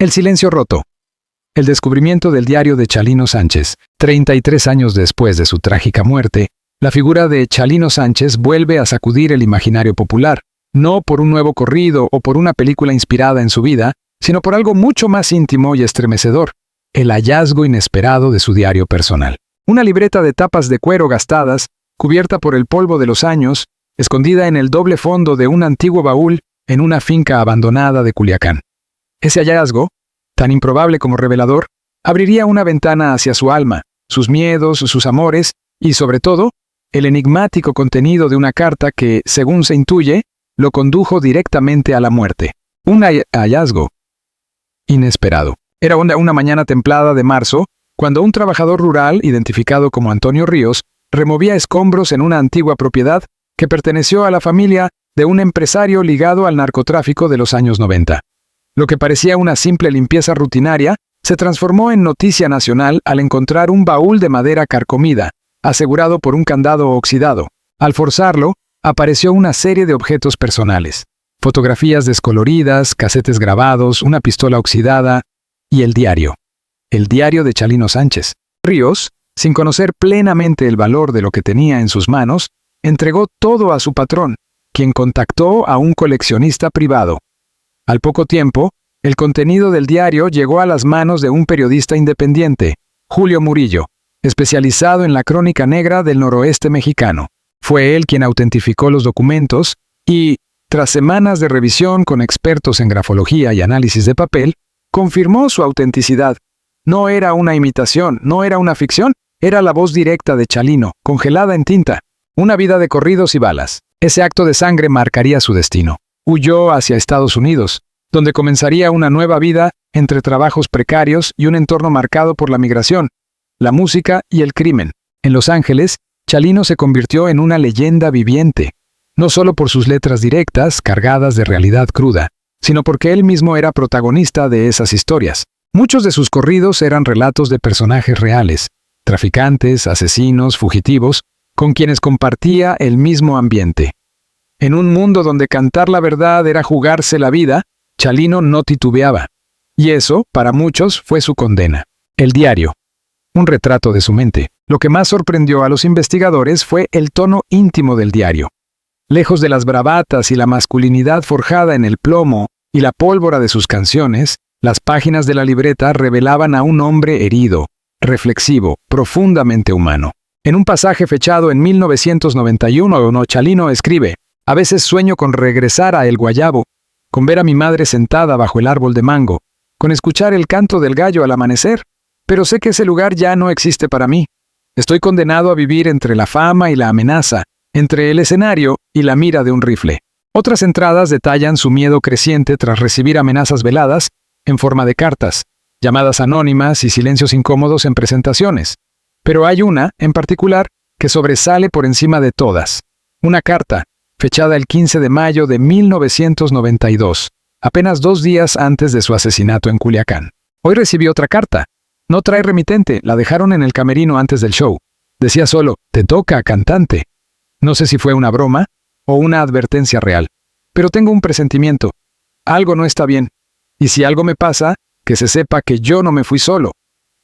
El silencio roto. El descubrimiento del diario de Chalino Sánchez. 33 años después de su trágica muerte, la figura de Chalino Sánchez vuelve a sacudir el imaginario popular, no por un nuevo corrido o por una película inspirada en su vida, sino por algo mucho más íntimo y estremecedor, el hallazgo inesperado de su diario personal. Una libreta de tapas de cuero gastadas, cubierta por el polvo de los años, escondida en el doble fondo de un antiguo baúl en una finca abandonada de Culiacán. Ese hallazgo, tan improbable como revelador, abriría una ventana hacia su alma, sus miedos, sus amores y, sobre todo, el enigmático contenido de una carta que, según se intuye, lo condujo directamente a la muerte. Un hallazgo inesperado. Era una mañana templada de marzo, cuando un trabajador rural, identificado como Antonio Ríos, removía escombros en una antigua propiedad que perteneció a la familia de un empresario ligado al narcotráfico de los años 90. Lo que parecía una simple limpieza rutinaria se transformó en noticia nacional al encontrar un baúl de madera carcomida, asegurado por un candado oxidado. Al forzarlo, apareció una serie de objetos personales: fotografías descoloridas, casetes grabados, una pistola oxidada y el diario. El diario de Chalino Sánchez. Ríos, sin conocer plenamente el valor de lo que tenía en sus manos, entregó todo a su patrón, quien contactó a un coleccionista privado. Al poco tiempo, el contenido del diario llegó a las manos de un periodista independiente, Julio Murillo, especializado en la crónica negra del noroeste mexicano. Fue él quien autentificó los documentos y, tras semanas de revisión con expertos en grafología y análisis de papel, confirmó su autenticidad. No era una imitación, no era una ficción, era la voz directa de Chalino, congelada en tinta. Una vida de corridos y balas. Ese acto de sangre marcaría su destino. Huyó hacia Estados Unidos, donde comenzaría una nueva vida entre trabajos precarios y un entorno marcado por la migración, la música y el crimen. En Los Ángeles, Chalino se convirtió en una leyenda viviente, no solo por sus letras directas, cargadas de realidad cruda, sino porque él mismo era protagonista de esas historias. Muchos de sus corridos eran relatos de personajes reales, traficantes, asesinos, fugitivos, con quienes compartía el mismo ambiente. En un mundo donde cantar la verdad era jugarse la vida, Chalino no titubeaba. Y eso, para muchos, fue su condena. El diario. Un retrato de su mente. Lo que más sorprendió a los investigadores fue el tono íntimo del diario. Lejos de las bravatas y la masculinidad forjada en el plomo y la pólvora de sus canciones, las páginas de la libreta revelaban a un hombre herido, reflexivo, profundamente humano. En un pasaje fechado en 1991, Chalino escribe: «A veces sueño con regresar a El Guayabo, con ver a mi madre sentada bajo el árbol de mango, con escuchar el canto del gallo al amanecer, pero sé que ese lugar ya no existe para mí. Estoy condenado a vivir entre la fama y la amenaza, entre el escenario y la mira de un rifle». Otras entradas detallan su miedo creciente tras recibir amenazas veladas en forma de cartas, llamadas anónimas y silencios incómodos en presentaciones. Pero hay una, en particular, que sobresale por encima de todas. Una carta, fechada el 15 de mayo de 1992, apenas 2 días antes de su asesinato en Culiacán. Hoy recibí otra carta. No trae remitente, la dejaron en el camerino antes del show. Decía solo: «Te toca, cantante». No sé si fue una broma o una advertencia real, pero tengo un presentimiento. Algo no está bien. Y si algo me pasa, que se sepa que yo no me fui solo.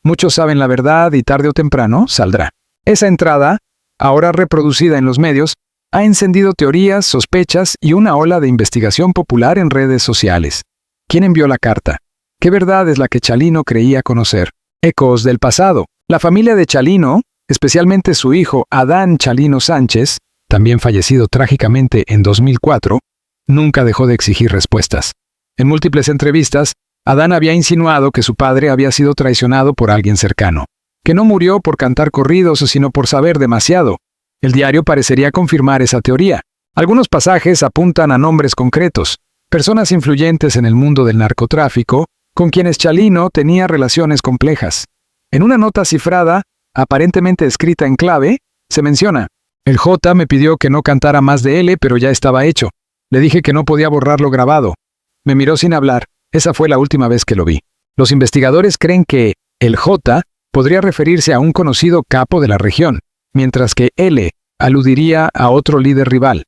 Muchos saben la verdad y tarde o temprano saldrá. Esa entrada, ahora reproducida en los medios, ha encendido teorías, sospechas y una ola de investigación popular en redes sociales. ¿Quién envió la carta? ¿Qué verdad es la que Chalino creía conocer? Ecos del pasado. La familia de Chalino, especialmente su hijo Adán Chalino Sánchez, también fallecido trágicamente en 2004, nunca dejó de exigir respuestas. En múltiples entrevistas, Adán había insinuado que su padre había sido traicionado por alguien cercano, que no murió por cantar corridos, sino por saber demasiado. El diario parecería confirmar esa teoría. Algunos pasajes apuntan a nombres concretos, personas influyentes en el mundo del narcotráfico, con quienes Chalino tenía relaciones complejas. En una nota cifrada, aparentemente escrita en clave, se menciona: «El J me pidió que no cantara más de L, pero ya estaba hecho. Le dije que no podía borrar lo grabado. Me miró sin hablar. Esa fue la última vez que lo vi». Los investigadores creen que el J podría referirse a un conocido capo de la región, mientras que L aludiría a otro líder rival.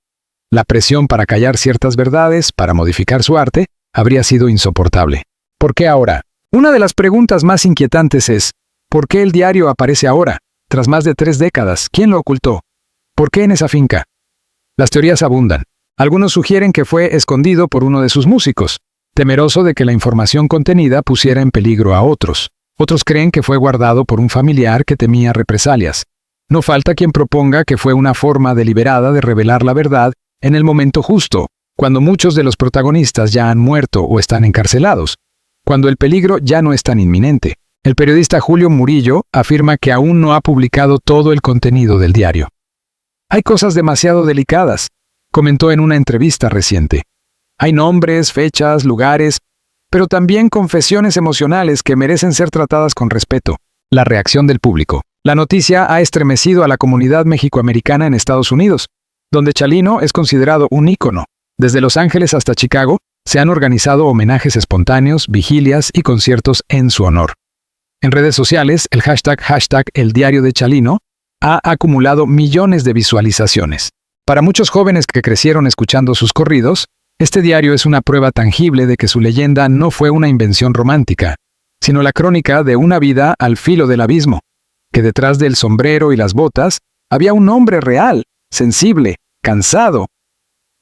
La presión para callar ciertas verdades, para modificar su arte, habría sido insoportable. ¿Por qué ahora? Una de las preguntas más inquietantes es, ¿por qué el diario aparece ahora, tras más de 3 décadas? ¿Quién lo ocultó? ¿Por qué en esa finca? Las teorías abundan. Algunos sugieren que fue escondido por uno de sus músicos, temeroso de que la información contenida pusiera en peligro a otros. Otros creen que fue guardado por un familiar que temía represalias. No falta quien proponga que fue una forma deliberada de revelar la verdad en el momento justo, cuando muchos de los protagonistas ya han muerto o están encarcelados, cuando el peligro ya no es tan inminente. El periodista Julio Murillo afirma que aún no ha publicado todo el contenido del diario. Hay cosas demasiado delicadas, comentó en una entrevista reciente. Hay nombres, fechas, lugares, pero también confesiones emocionales que merecen ser tratadas con respeto. La reacción del público. La noticia ha estremecido a la comunidad mexicoamericana en Estados Unidos, donde Chalino es considerado un ícono. Desde Los Ángeles hasta Chicago, se han organizado homenajes espontáneos, vigilias y conciertos en su honor. En redes sociales, el hashtag El Diario de Chalino ha acumulado millones de visualizaciones. Para muchos jóvenes que crecieron escuchando sus corridos, este diario es una prueba tangible de que su leyenda no fue una invención romántica, sino la crónica de una vida al filo del abismo, que detrás del sombrero y las botas había un hombre real, sensible, cansado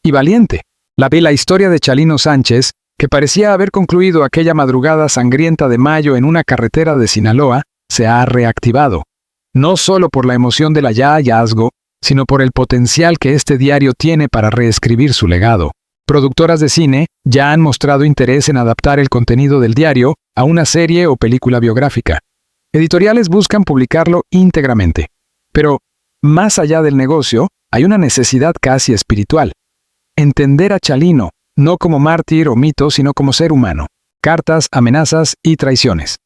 y valiente. La historia de Chalino Sánchez, que parecía haber concluido aquella madrugada sangrienta de mayo en una carretera de Sinaloa, se ha reactivado. No solo por la emoción del hallazgo, sino por el potencial que este diario tiene para reescribir su legado. Productoras de cine ya han mostrado interés en adaptar el contenido del diario a una serie o película biográfica. Editoriales buscan publicarlo íntegramente. Pero, más allá del negocio, hay una necesidad casi espiritual. Entender a Chalino, no como mártir o mito, sino como ser humano. Cartas, amenazas y traiciones.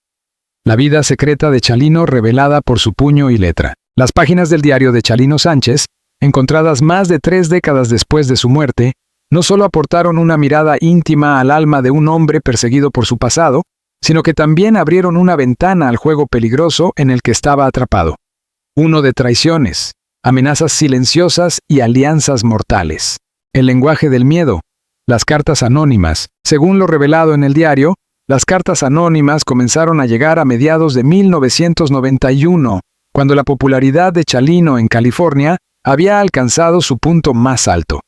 La vida secreta de Chalino revelada por su puño y letra. Las páginas del diario de Chalino Sánchez, encontradas más de 3 décadas después de su muerte, no solo aportaron una mirada íntima al alma de un hombre perseguido por su pasado, sino que también abrieron una ventana al juego peligroso en el que estaba atrapado. Uno de traiciones, amenazas silenciosas y alianzas mortales. El lenguaje del miedo. Las cartas anónimas. Según lo revelado en el diario, las cartas anónimas comenzaron a llegar a mediados de 1991, cuando la popularidad de Chalino en California había alcanzado su punto más alto.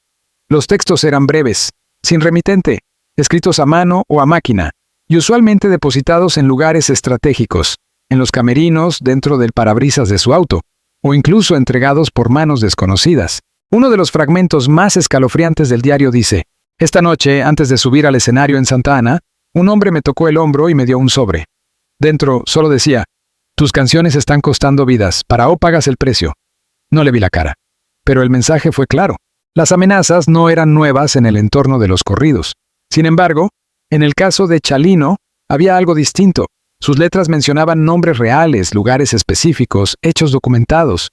Los textos eran breves, sin remitente, escritos a mano o a máquina, y usualmente depositados en lugares estratégicos, en los camerinos, dentro del parabrisas de su auto, o incluso entregados por manos desconocidas. Uno de los fragmentos más escalofriantes del diario dice: «Esta noche, antes de subir al escenario en Santa Ana, un hombre me tocó el hombro y me dio un sobre. Dentro solo decía: tus canciones están costando vidas, para o pagas el precio». No le vi la cara. Pero el mensaje fue claro. Las amenazas no eran nuevas en el entorno de los corridos. Sin embargo, en el caso de Chalino, había algo distinto. Sus letras mencionaban nombres reales, lugares específicos, hechos documentados.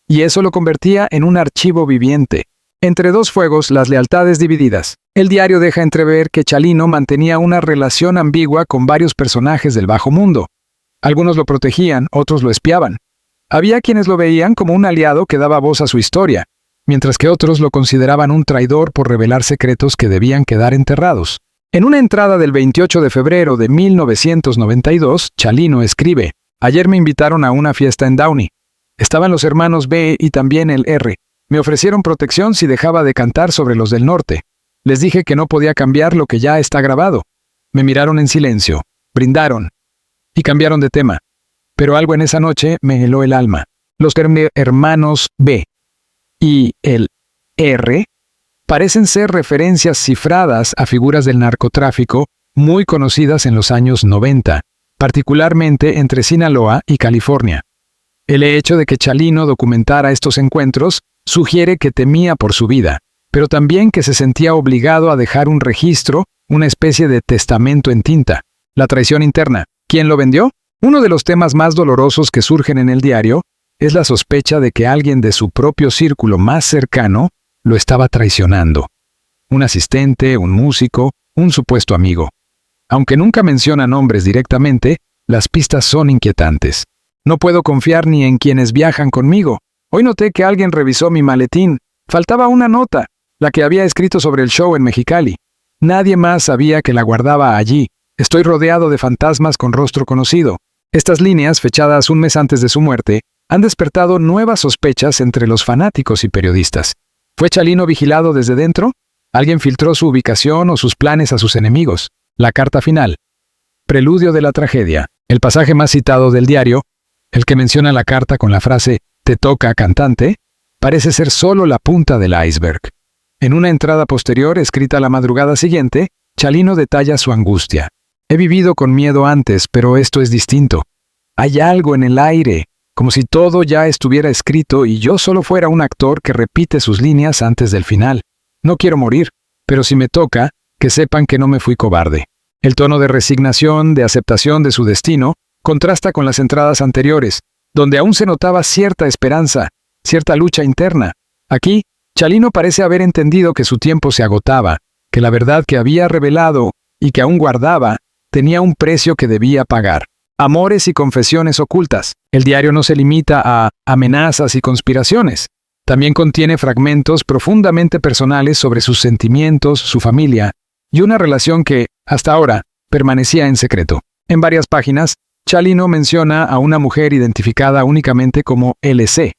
Y eso lo convertía en un archivo viviente. Entre dos fuegos, las lealtades divididas. El diario deja entrever que Chalino mantenía una relación ambigua con varios personajes del bajo mundo. Algunos lo protegían, otros lo espiaban. Había quienes lo veían como un aliado que daba voz a su historia, mientras que otros lo consideraban un traidor por revelar secretos que debían quedar enterrados. En una entrada del 28 de febrero de 1992, Chalino escribe: «Ayer me invitaron a una fiesta en Downey. Estaban los hermanos B y también el R. Me ofrecieron protección si dejaba de cantar sobre los del norte. Les dije que no podía cambiar lo que ya está grabado. Me miraron en silencio, brindaron y cambiaron de tema. Pero algo en esa noche me heló el alma. Los hermanos B y el R parecen ser referencias cifradas a figuras del narcotráfico muy conocidas en los años 90, particularmente entre Sinaloa y California. El hecho de que Chalino documentara estos encuentros sugiere que temía por su vida, pero también que se sentía obligado a dejar un registro, una especie de testamento en tinta. La traición interna. ¿Quién lo vendió? Uno de los temas más dolorosos que surgen en el diario es la sospecha de que alguien de su propio círculo más cercano lo estaba traicionando. Un asistente, un músico, un supuesto amigo. Aunque nunca menciona nombres directamente, las pistas son inquietantes. No puedo confiar ni en quienes viajan conmigo. Hoy noté que alguien revisó mi maletín. Faltaba una nota, la que había escrito sobre el show en Mexicali. Nadie más sabía que la guardaba allí. Estoy rodeado de fantasmas con rostro conocido. Estas líneas, fechadas un mes antes de su muerte, han despertado nuevas sospechas entre los fanáticos y periodistas. ¿Fue Chalino vigilado desde dentro? ¿Alguien filtró su ubicación o sus planes a sus enemigos? La carta final. Preludio de la tragedia. El pasaje más citado del diario, el que menciona la carta con la frase «Te toca, cantante», parece ser solo la punta del iceberg. En una entrada posterior, escrita la madrugada siguiente, Chalino detalla su angustia. He vivido con miedo antes, pero esto es distinto. Hay algo en el aire, como si todo ya estuviera escrito y yo solo fuera un actor que repite sus líneas antes del final. No quiero morir, pero si me toca, que sepan que no me fui cobarde. El tono de resignación, de aceptación de su destino, contrasta con las entradas anteriores, donde aún se notaba cierta esperanza, cierta lucha interna. Aquí, Chalino parece haber entendido que su tiempo se agotaba, que la verdad que había revelado y que aún guardaba tenía un precio que debía pagar. Amores y confesiones ocultas. El diario no se limita a amenazas y conspiraciones. También contiene fragmentos profundamente personales sobre sus sentimientos, su familia, y una relación que, hasta ahora, permanecía en secreto. En varias páginas, Chalino menciona a una mujer identificada únicamente como LC,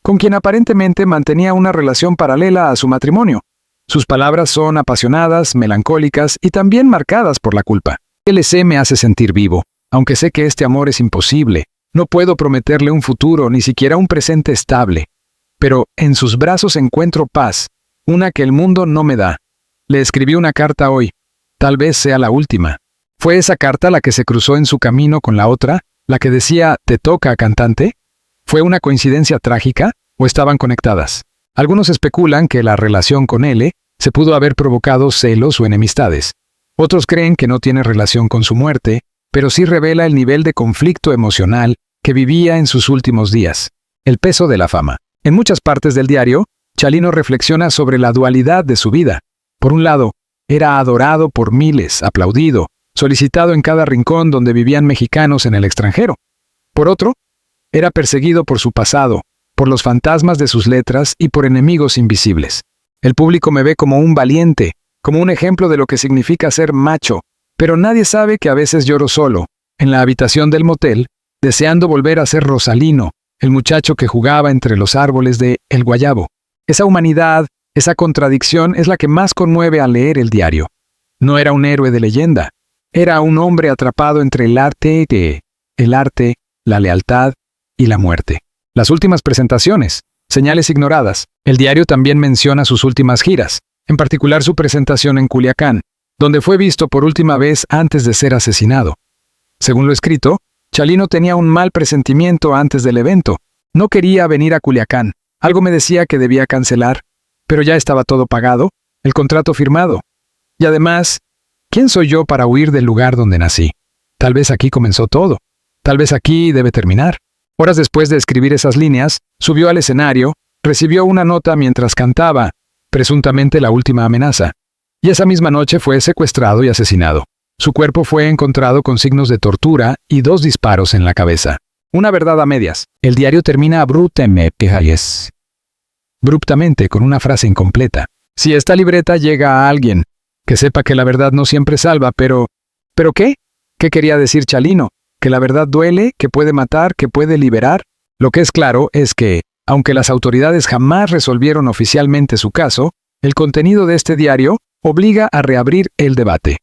con quien aparentemente mantenía una relación paralela a su matrimonio. Sus palabras son apasionadas, melancólicas y también marcadas por la culpa. LC me hace sentir vivo, aunque sé que este amor es imposible. No puedo prometerle un futuro, ni siquiera un presente estable. Pero en sus brazos encuentro paz, una que el mundo no me da. Le escribí una carta hoy. Tal vez sea la última. ¿Fue esa carta la que se cruzó en su camino con la otra, la que decía «Te toca, cantante»? ¿Fue una coincidencia trágica o estaban conectadas? Algunos especulan que la relación con L se pudo haber provocado celos o enemistades. Otros creen que no tiene relación con su muerte, pero sí revela el nivel de conflicto emocional que vivía en sus últimos días. El peso de la fama. En muchas partes del diario, Chalino reflexiona sobre la dualidad de su vida. Por un lado, era adorado por miles, aplaudido, solicitado en cada rincón donde vivían mexicanos en el extranjero. Por otro, era perseguido por su pasado, por los fantasmas de sus letras y por enemigos invisibles. El público me ve como un valiente, como un ejemplo de lo que significa ser macho, pero nadie sabe que a veces lloro solo, en la habitación del motel, deseando volver a ser Rosalino, el muchacho que jugaba entre los árboles de El Guayabo. Esa humanidad, esa contradicción es la que más conmueve al leer el diario. No era un héroe de leyenda, era un hombre atrapado entre el arte, la lealtad y la muerte. Las últimas presentaciones, señales ignoradas. El diario también menciona sus últimas giras, en particular su presentación en Culiacán, donde fue visto por última vez antes de ser asesinado. Según lo escrito, Chalino tenía un mal presentimiento antes del evento. No quería venir a Culiacán. Algo me decía que debía cancelar, pero ya estaba todo pagado, el contrato firmado. Y además, ¿quién soy yo para huir del lugar donde nací? Tal vez aquí comenzó todo. Tal vez aquí debe terminar. Horas después de escribir esas líneas, subió al escenario, recibió una nota mientras cantaba, presuntamente la última amenaza. Y esa misma noche fue secuestrado y asesinado. Su cuerpo fue encontrado con signos de tortura y 2 disparos en la cabeza. Una verdad a medias. El diario termina abruptamente con una frase incompleta. Si esta libreta llega a alguien, que sepa que la verdad no siempre salva, pero... ¿Pero qué? ¿Qué quería decir Chalino? ¿Que la verdad duele? ¿Que puede matar? ¿Que puede liberar? Lo que es claro es que, aunque las autoridades jamás resolvieron oficialmente su caso, el contenido de este diario obliga a reabrir el debate,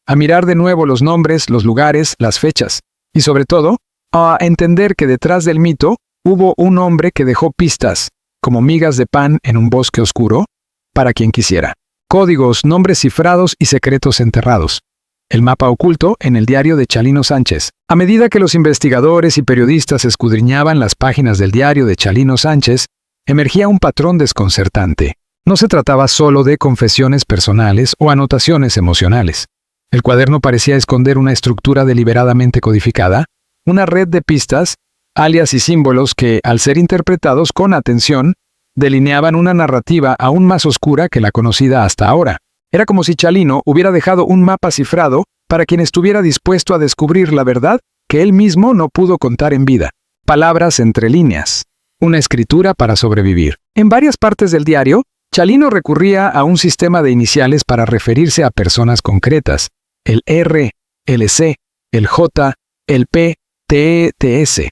a mirar de nuevo los nombres, los lugares, las fechas, y sobre todo, a entender que detrás del mito hubo un hombre que dejó pistas, como migas de pan en un bosque oscuro, para quien quisiera. Códigos, nombres cifrados y secretos enterrados. El mapa oculto en el diario de Chalino Sánchez. A medida que los investigadores y periodistas escudriñaban las páginas del diario de Chalino Sánchez, emergía un patrón desconcertante. No se trataba solo de confesiones personales o anotaciones emocionales. El cuaderno parecía esconder una estructura deliberadamente codificada, una red de pistas, alias y símbolos que, al ser interpretados con atención, delineaban una narrativa aún más oscura que la conocida hasta ahora. Era como si Chalino hubiera dejado un mapa cifrado para quien estuviera dispuesto a descubrir la verdad que él mismo no pudo contar en vida. Palabras entre líneas. Una escritura para sobrevivir. En varias partes del diario, Chalino recurría a un sistema de iniciales para referirse a personas concretas. El R, el C, el J, el P, T, TS.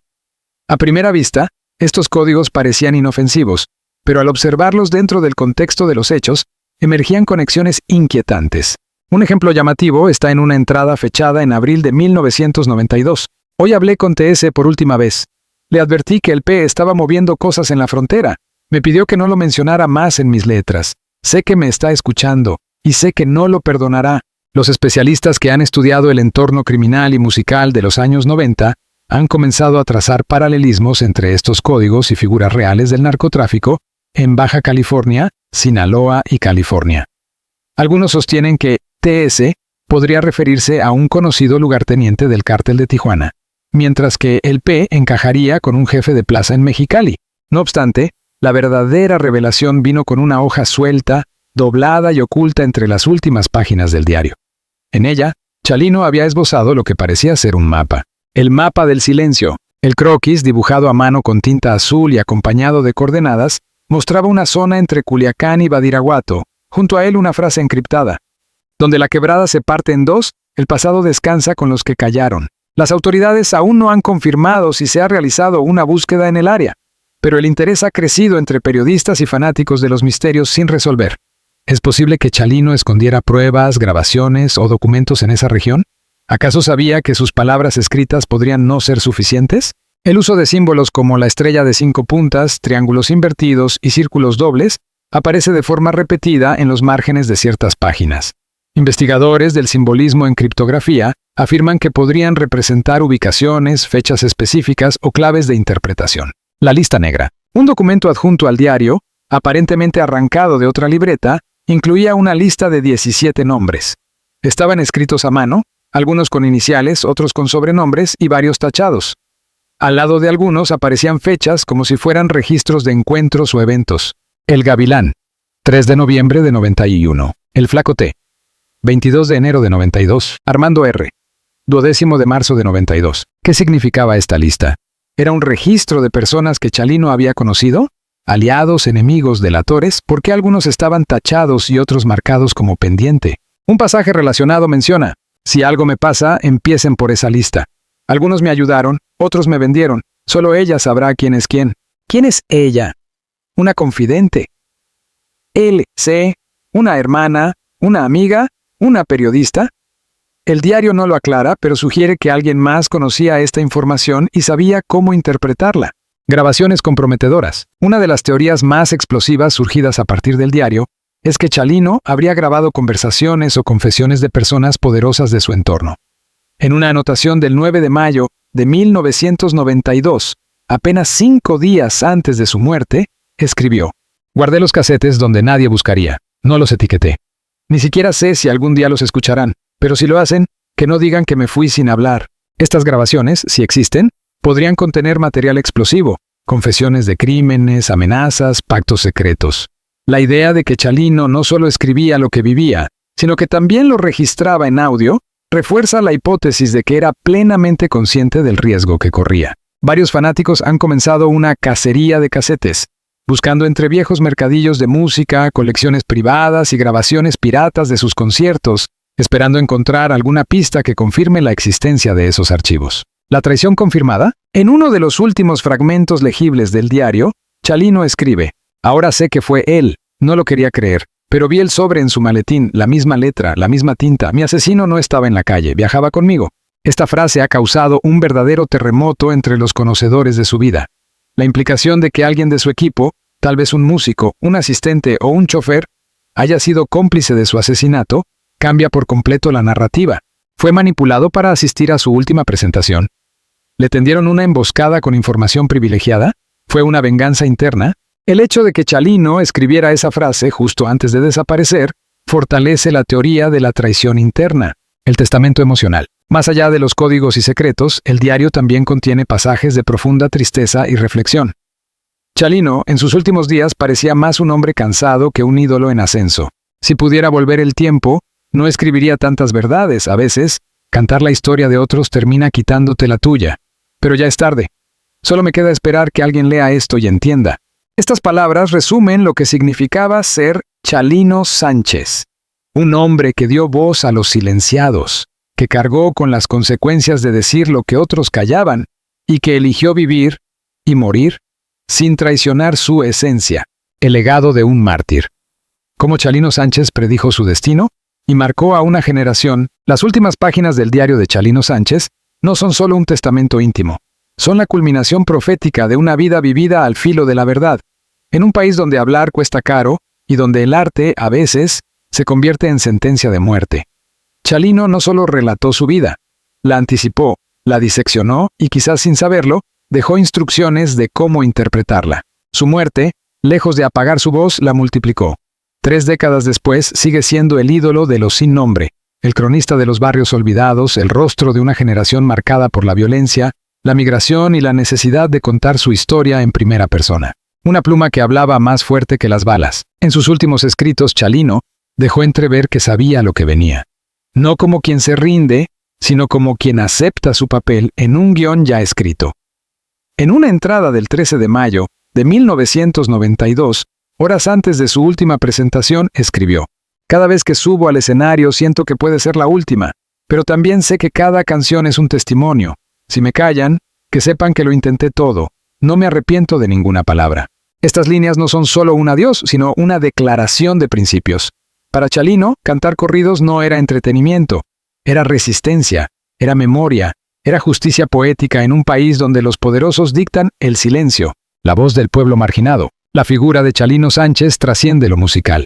A primera vista, estos códigos parecían inofensivos, pero al observarlos dentro del contexto de los hechos, emergían conexiones inquietantes. Un ejemplo llamativo está en una entrada fechada en abril de 1992. Hoy hablé con TS por última vez. Le advertí que el P estaba moviendo cosas en la frontera. Me pidió que no lo mencionara más en mis letras. Sé que me está escuchando, y sé que no lo perdonará. Los especialistas que han estudiado el entorno criminal y musical de los años 90 han comenzado a trazar paralelismos entre estos códigos y figuras reales del narcotráfico en Baja California, Sinaloa y California. Algunos sostienen que TS podría referirse a un conocido lugarteniente del cártel de Tijuana, mientras que el P encajaría con un jefe de plaza en Mexicali. No obstante, la verdadera revelación vino con una hoja suelta, doblada y oculta entre las últimas páginas del diario. En ella, Chalino había esbozado lo que parecía ser un mapa. El mapa del silencio. El croquis, dibujado a mano con tinta azul y acompañado de coordenadas, mostraba una zona entre Culiacán y Badiraguato, junto a él una frase encriptada. Donde la quebrada se parte en dos, el pasado descansa con los que callaron. Las autoridades aún no han confirmado si se ha realizado una búsqueda en el área, pero el interés ha crecido entre periodistas y fanáticos de los misterios sin resolver. ¿Es posible que Chalino escondiera pruebas, grabaciones o documentos en esa región? ¿Acaso sabía que sus palabras escritas podrían no ser suficientes? El uso de símbolos como la estrella de 5 puntas, triángulos invertidos y círculos dobles aparece de forma repetida en los márgenes de ciertas páginas. Investigadores del simbolismo en criptografía afirman que podrían representar ubicaciones, fechas específicas o claves de interpretación. La lista negra. Un documento adjunto al diario, aparentemente arrancado de otra libreta, incluía una lista de 17 nombres. Estaban escritos a mano, algunos con iniciales, otros con sobrenombres y varios tachados. Al lado de algunos aparecían fechas como si fueran registros de encuentros o eventos. El Gavilán, 3 de noviembre de 91. El Flaco T, 22 de enero de 92. Armando R, 12 de marzo de 92. ¿Qué significaba esta lista? ¿Era un registro de personas que Chalino había conocido? ¿Aliados, enemigos, delatores? ¿Por qué algunos estaban tachados y otros marcados como pendiente? Un pasaje relacionado menciona: si algo me pasa, empiecen por esa lista. Algunos me ayudaron, otros me vendieron. Solo ella sabrá quién es quién. ¿Quién es ella? Una confidente. Él, C, una hermana, una amiga, una periodista. El diario no lo aclara, pero sugiere que alguien más conocía esta información y sabía cómo interpretarla. Grabaciones comprometedoras. Una de las teorías más explosivas surgidas a partir del diario es que Chalino habría grabado conversaciones o confesiones de personas poderosas de su entorno. En una anotación del 9 de mayo de 1992, apenas 5 días antes de su muerte, escribió: guardé los casetes donde nadie buscaría, no los etiqueté. Ni siquiera sé si algún día los escucharán, pero si lo hacen, que no digan que me fui sin hablar. Estas grabaciones, si existen, podrían contener material explosivo, confesiones de crímenes, amenazas, pactos secretos. La idea de que Chalino no solo escribía lo que vivía, sino que también lo registraba en audio, refuerza la hipótesis de que era plenamente consciente del riesgo que corría. Varios fanáticos han comenzado una cacería de casetes, buscando entre viejos mercadillos de música, colecciones privadas y grabaciones piratas de sus conciertos, esperando encontrar alguna pista que confirme la existencia de esos archivos. ¿La traición confirmada? En uno de los últimos fragmentos legibles del diario, Chalino escribe: ahora sé que fue él, no lo quería creer, pero vi el sobre en su maletín, la misma letra, la misma tinta. Mi asesino no estaba en la calle, viajaba conmigo. Esta frase ha causado un verdadero terremoto entre los conocedores de su vida. La implicación de que alguien de su equipo, tal vez un músico, un asistente o un chofer, haya sido cómplice de su asesinato, cambia por completo la narrativa. ¿Fue manipulado para asistir a su última presentación? ¿Le tendieron una emboscada con información privilegiada? ¿Fue una venganza interna? El hecho de que Chalino escribiera esa frase justo antes de desaparecer fortalece la teoría de la traición interna. El testamento emocional. Más allá de los códigos y secretos, el diario también contiene pasajes de profunda tristeza y reflexión. Chalino, en sus últimos días, parecía más un hombre cansado que un ídolo en ascenso. Si pudiera volver el tiempo, no escribiría tantas verdades. A veces, cantar la historia de otros termina quitándote la tuya. Pero ya es tarde. Solo me queda esperar que alguien lea esto y entienda. Estas palabras resumen lo que significaba ser Chalino Sánchez, un hombre que dio voz a los silenciados, que cargó con las consecuencias de decir lo que otros callaban, y que eligió vivir y morir sin traicionar su esencia, el legado de un mártir. Como Chalino Sánchez predijo su destino y marcó a una generación, las últimas páginas del diario de Chalino Sánchez no son solo un testamento íntimo, son la culminación profética de una vida vivida al filo de la verdad, en un país donde hablar cuesta caro y donde el arte, a veces, se convierte en sentencia de muerte. Chalino no solo relató su vida, la anticipó, la diseccionó y quizás sin saberlo, dejó instrucciones de cómo interpretarla. Su muerte, lejos de apagar su voz, la multiplicó. 3 décadas después, sigue siendo el ídolo de los sin nombre, el cronista de los barrios olvidados, el rostro de una generación marcada por la violencia, la migración y la necesidad de contar su historia en primera persona. Una pluma que hablaba más fuerte que las balas. En sus últimos escritos, Chalino dejó entrever que sabía lo que venía. No como quien se rinde, sino como quien acepta su papel en un guión ya escrito. En una entrada del 13 de mayo de 1992, horas antes de su última presentación, escribió: «Cada vez que subo al escenario siento que puede ser la última, pero también sé que cada canción es un testimonio. Si me callan, que sepan que lo intenté todo. No me arrepiento de ninguna palabra». Estas líneas no son solo un adiós, sino una declaración de principios. Para Chalino, cantar corridos no era entretenimiento, era resistencia, era memoria, era justicia poética en un país donde los poderosos dictan el silencio, la voz del pueblo marginado. La figura de Chalino Sánchez trasciende lo musical.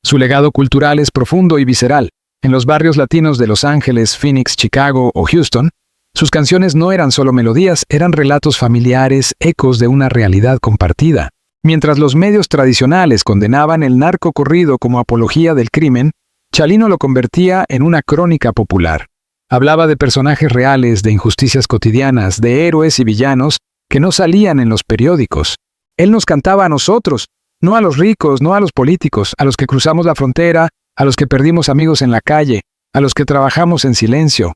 Su legado cultural es profundo y visceral. En los barrios latinos de Los Ángeles, Phoenix, Chicago o Houston, sus canciones no eran solo melodías, eran relatos familiares, ecos de una realidad compartida. Mientras los medios tradicionales condenaban el narcocorrido como apología del crimen, Chalino lo convertía en una crónica popular. Hablaba de personajes reales, de injusticias cotidianas, de héroes y villanos que no salían en los periódicos. Él nos cantaba a nosotros, no a los ricos, no a los políticos, a los que cruzamos la frontera, a los que perdimos amigos en la calle, a los que trabajamos en silencio.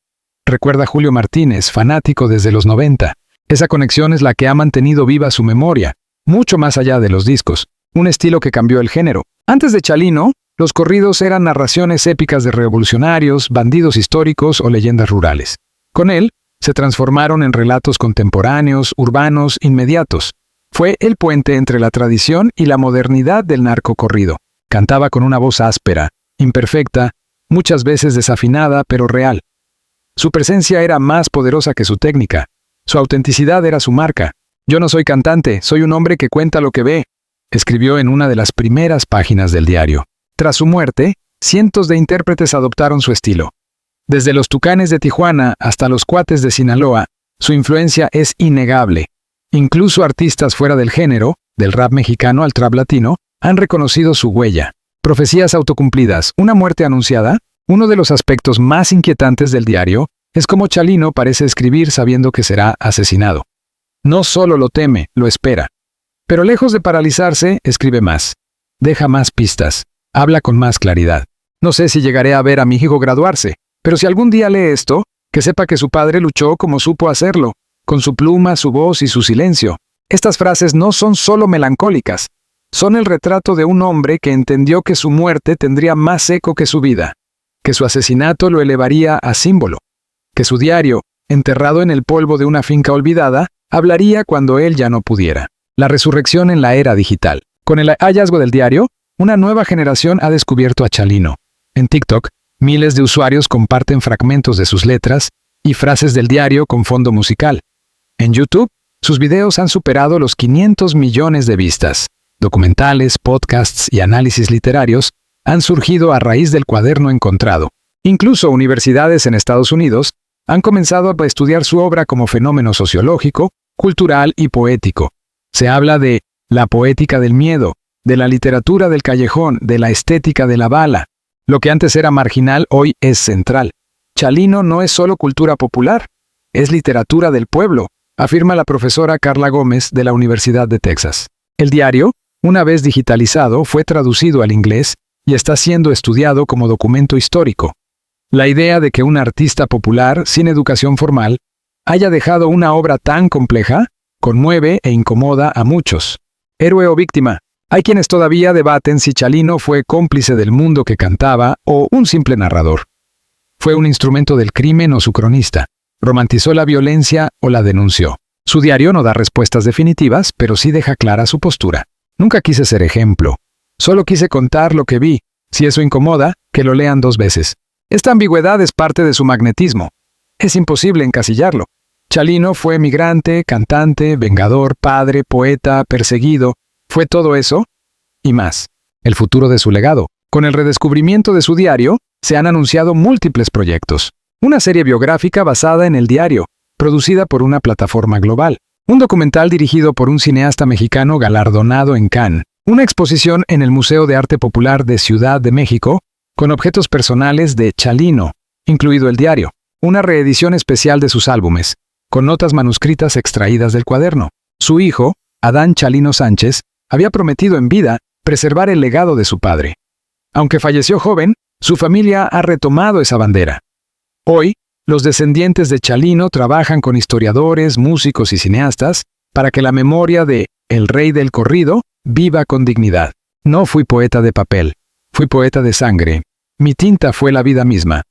Recuerda Julio Martínez, fanático desde los 90. Esa conexión es la que ha mantenido viva su memoria, mucho más allá de los discos, un estilo que cambió el género. Antes de Chalino, los corridos eran narraciones épicas de revolucionarios, bandidos históricos o leyendas rurales. Con él, se transformaron en relatos contemporáneos, urbanos, inmediatos. Fue el puente entre la tradición y la modernidad del narcocorrido. Cantaba con una voz áspera, imperfecta, muchas veces desafinada, pero real. Su presencia era más poderosa que su técnica. Su autenticidad era su marca. «Yo no soy cantante, soy un hombre que cuenta lo que ve», escribió en una de las primeras páginas del diario. Tras su muerte, cientos de intérpretes adoptaron su estilo. Desde los Tucanes de Tijuana hasta los Cuates de Sinaloa, su influencia es innegable. Incluso artistas fuera del género, del rap mexicano al trap latino, han reconocido su huella. Profecías autocumplidas, una muerte anunciada. Uno de los aspectos más inquietantes del diario es cómo Chalino parece escribir sabiendo que será asesinado. No solo lo teme, lo espera. Pero lejos de paralizarse, escribe más. Deja más pistas. Habla con más claridad. No sé si llegaré a ver a mi hijo graduarse, pero si algún día lee esto, que sepa que su padre luchó como supo hacerlo, con su pluma, su voz y su silencio. Estas frases no son solo melancólicas, son el retrato de un hombre que entendió que su muerte tendría más eco que su vida, que su asesinato lo elevaría a símbolo, que su diario, enterrado en el polvo de una finca olvidada, hablaría cuando él ya no pudiera. La resurrección en la era digital. Con el hallazgo del diario, una nueva generación ha descubierto a Chalino. En TikTok, miles de usuarios comparten fragmentos de sus letras y frases del diario con fondo musical. En YouTube, sus videos han superado los 500 millones de vistas. Documentales, podcasts y análisis literarios han surgido a raíz del cuaderno encontrado. Incluso universidades en Estados Unidos han comenzado a estudiar su obra como fenómeno sociológico, cultural y poético. Se habla de la poética del miedo, de la literatura del callejón, de la estética de la bala. Lo que antes era marginal hoy es central. Chalino no es solo cultura popular, es literatura del pueblo, afirma la profesora Carla Gómez de la Universidad de Texas. El diario, una vez digitalizado, fue traducido al inglés y está siendo estudiado como documento histórico. La idea de que un artista popular, sin educación formal, haya dejado una obra tan compleja, conmueve e incomoda a muchos. Héroe o víctima. Hay quienes todavía debaten si Chalino fue cómplice del mundo que cantaba o un simple narrador. ¿Fue un instrumento del crimen o su cronista? ¿Romantizó la violencia o la denunció? Su diario no da respuestas definitivas, pero sí deja clara su postura. Nunca quise ser ejemplo. Solo quise contar lo que vi. Si eso incomoda, que lo lean 2 veces. Esta ambigüedad es parte de su magnetismo. Es imposible encasillarlo. Chalino fue migrante, cantante, vengador, padre, poeta, perseguido. ¿Fue todo eso? Y más. El futuro de su legado. Con el redescubrimiento de su diario, se han anunciado múltiples proyectos. Una serie biográfica basada en el diario, producida por una plataforma global. Un documental dirigido por un cineasta mexicano galardonado en Cannes. Una exposición en el Museo de Arte Popular de Ciudad de México, con objetos personales de Chalino, incluido el diario. Una reedición especial de sus álbumes, con notas manuscritas extraídas del cuaderno. Su hijo, Adán Chalino Sánchez, había prometido en vida preservar el legado de su padre. Aunque falleció joven, su familia ha retomado esa bandera. Hoy, los descendientes de Chalino trabajan con historiadores, músicos y cineastas para que la memoria de El Rey del Corrido viva con dignidad. No fui poeta de papel, fui poeta de sangre. Mi tinta fue la vida misma.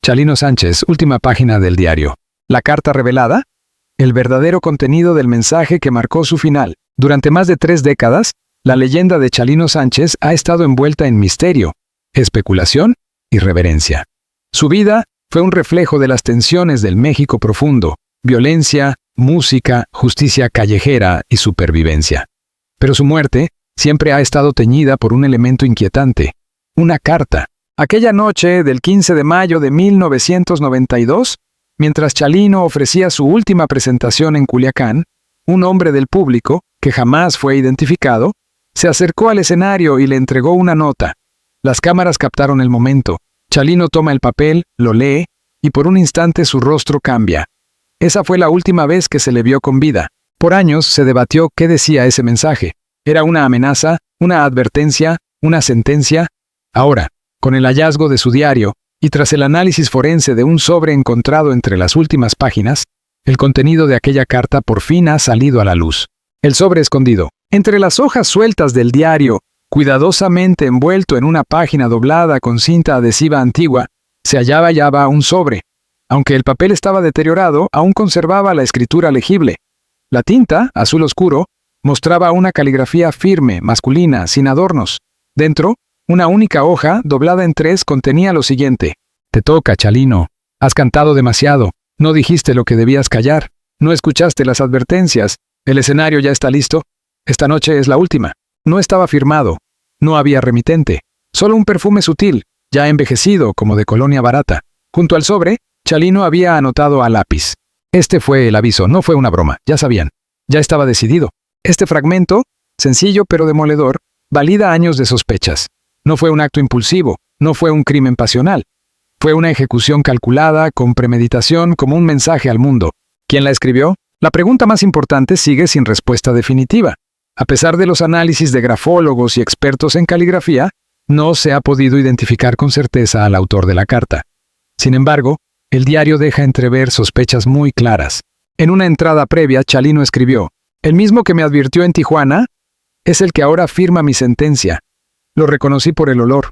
Chalino Sánchez, última página del diario. ¿La carta revelada? El verdadero contenido del mensaje que marcó su final. Durante más de 3 décadas, la leyenda de Chalino Sánchez ha estado envuelta en misterio, especulación y reverencia. Su vida fue un reflejo de las tensiones del México profundo, violencia, música, justicia callejera y supervivencia. Pero su muerte siempre ha estado teñida por un elemento inquietante, una carta. Aquella noche del 15 de mayo de 1992, mientras Chalino ofrecía su última presentación en Culiacán, un hombre del público, que jamás fue identificado, se acercó al escenario y le entregó una nota. Las cámaras captaron el momento. Chalino toma el papel, lo lee, y por un instante su rostro cambia. Esa fue la última vez que se le vio con vida. Por años se debatió qué decía ese mensaje. ¿Era una amenaza, una advertencia, una sentencia? Ahora, con el hallazgo de su diario, y tras el análisis forense de un sobre encontrado entre las últimas páginas, el contenido de aquella carta por fin ha salido a la luz. El sobre escondido. Entre las hojas sueltas del diario, cuidadosamente envuelto en una página doblada con cinta adhesiva antigua, se hallaba un sobre. Aunque el papel estaba deteriorado, aún conservaba la escritura legible. La tinta, azul oscuro, mostraba una caligrafía firme, masculina, sin adornos. Dentro, una única hoja, doblada en 3, contenía lo siguiente. Te toca, Chalino. Has cantado demasiado. No dijiste lo que debías callar. No escuchaste las advertencias. El escenario ya está listo. Esta noche es la última. No estaba firmado. No había remitente. Solo un perfume sutil, ya envejecido como de colonia barata. Junto al sobre, Chalino había anotado a lápiz. Este fue el aviso, no fue una broma, ya sabían. Ya estaba decidido. Este fragmento, sencillo pero demoledor, valida años de sospechas. No fue un acto impulsivo, no fue un crimen pasional. Fue una ejecución calculada, con premeditación, como un mensaje al mundo. ¿Quién la escribió? La pregunta más importante sigue sin respuesta definitiva. A pesar de los análisis de grafólogos y expertos en caligrafía, no se ha podido identificar con certeza al autor de la carta. Sin embargo, el diario deja entrever sospechas muy claras. En una entrada previa, Chalino escribió: «El mismo que me advirtió en Tijuana es el que ahora firma mi sentencia. Lo reconocí por el olor.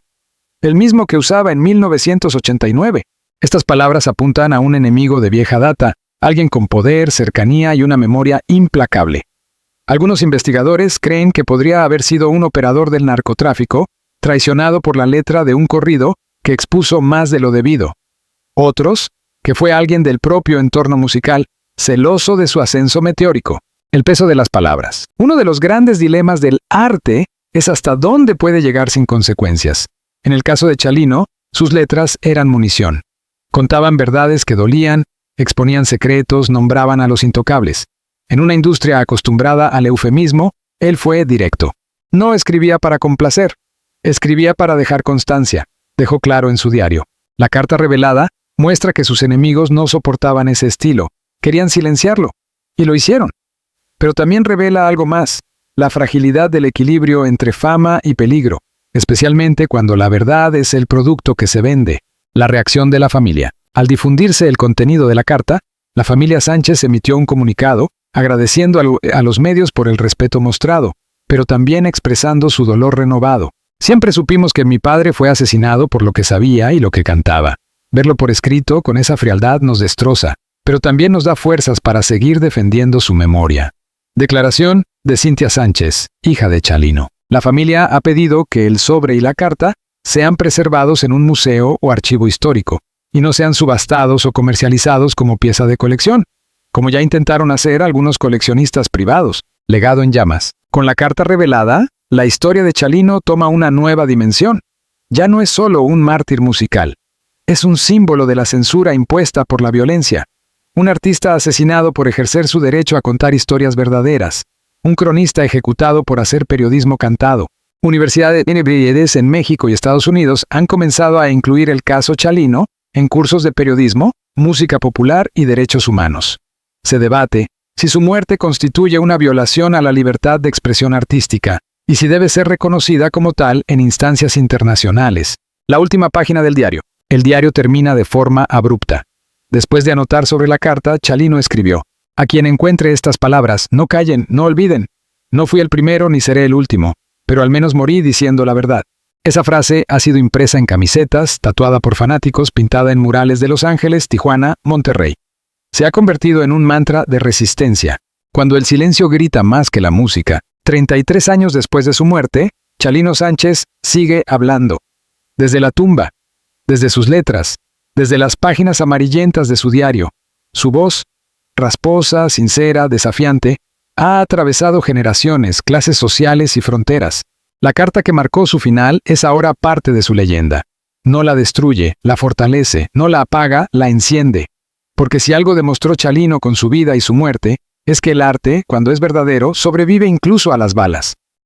El mismo que usaba en 1989. Estas palabras apuntan a un enemigo de vieja data, alguien con poder, cercanía y una memoria implacable. Algunos investigadores creen que podría haber sido un operador del narcotráfico, traicionado por la letra de un corrido que expuso más de lo debido. Otros, que fue alguien del propio entorno musical, celoso de su ascenso meteórico. El peso de las palabras. Uno de los grandes dilemas del arte es hasta dónde puede llegar sin consecuencias. En el caso de Chalino, sus letras eran munición. Contaban verdades que dolían, exponían secretos, nombraban a los intocables. En una industria acostumbrada al eufemismo, él fue directo. No escribía para complacer, escribía para dejar constancia, dejó claro en su diario. La carta revelada muestra que sus enemigos no soportaban ese estilo, querían silenciarlo, y lo hicieron. Pero también revela algo más, la fragilidad del equilibrio entre fama y peligro, especialmente cuando la verdad es el producto que se vende. La reacción de la familia. Al difundirse el contenido de la carta, la familia Sánchez emitió un comunicado agradeciendo a los medios por el respeto mostrado, pero también expresando su dolor renovado. Siempre supimos que mi padre fue asesinado por lo que sabía y lo que cantaba. Verlo por escrito con esa frialdad nos destroza, pero también nos da fuerzas para seguir defendiendo su memoria. Declaración de Cintia Sánchez, hija de Chalino. La familia ha pedido que el sobre y la carta sean preservados en un museo o archivo histórico, y no sean subastados o comercializados como pieza de colección, como ya intentaron hacer algunos coleccionistas privados. Legado en llamas. Con la carta revelada, la historia de Chalino toma una nueva dimensión. Ya no es solo un mártir musical. Es un símbolo de la censura impuesta por la violencia. Un artista asesinado por ejercer su derecho a contar historias verdaderas. Un cronista ejecutado por hacer periodismo cantado. Universidades en México y Estados Unidos han comenzado a incluir el caso Chalino en cursos de periodismo, música popular y derechos humanos. Se debate si su muerte constituye una violación a la libertad de expresión artística y si debe ser reconocida como tal en instancias internacionales. La última página del diario. El diario termina de forma abrupta. Después de anotar sobre la carta, Chalino escribió: «A quien encuentre estas palabras, no callen, no olviden. No fui el primero ni seré el último, pero al menos morí diciendo la verdad». Esa frase ha sido impresa en camisetas, tatuada por fanáticos, pintada en murales de Los Ángeles, Tijuana, Monterrey. Se ha convertido en un mantra de resistencia. Cuando el silencio grita más que la música, 33 años después de su muerte, Chalino Sánchez sigue hablando. Desde la tumba, desde sus letras, desde las páginas amarillentas de su diario. Su voz, rasposa, sincera, desafiante, ha atravesado generaciones, clases sociales y fronteras. La carta que marcó su final es ahora parte de su leyenda. No la destruye, la fortalece, no la apaga, la enciende. Porque si algo demostró Chalino con su vida y su muerte, es que el arte, cuando es verdadero, sobrevive incluso a las balas.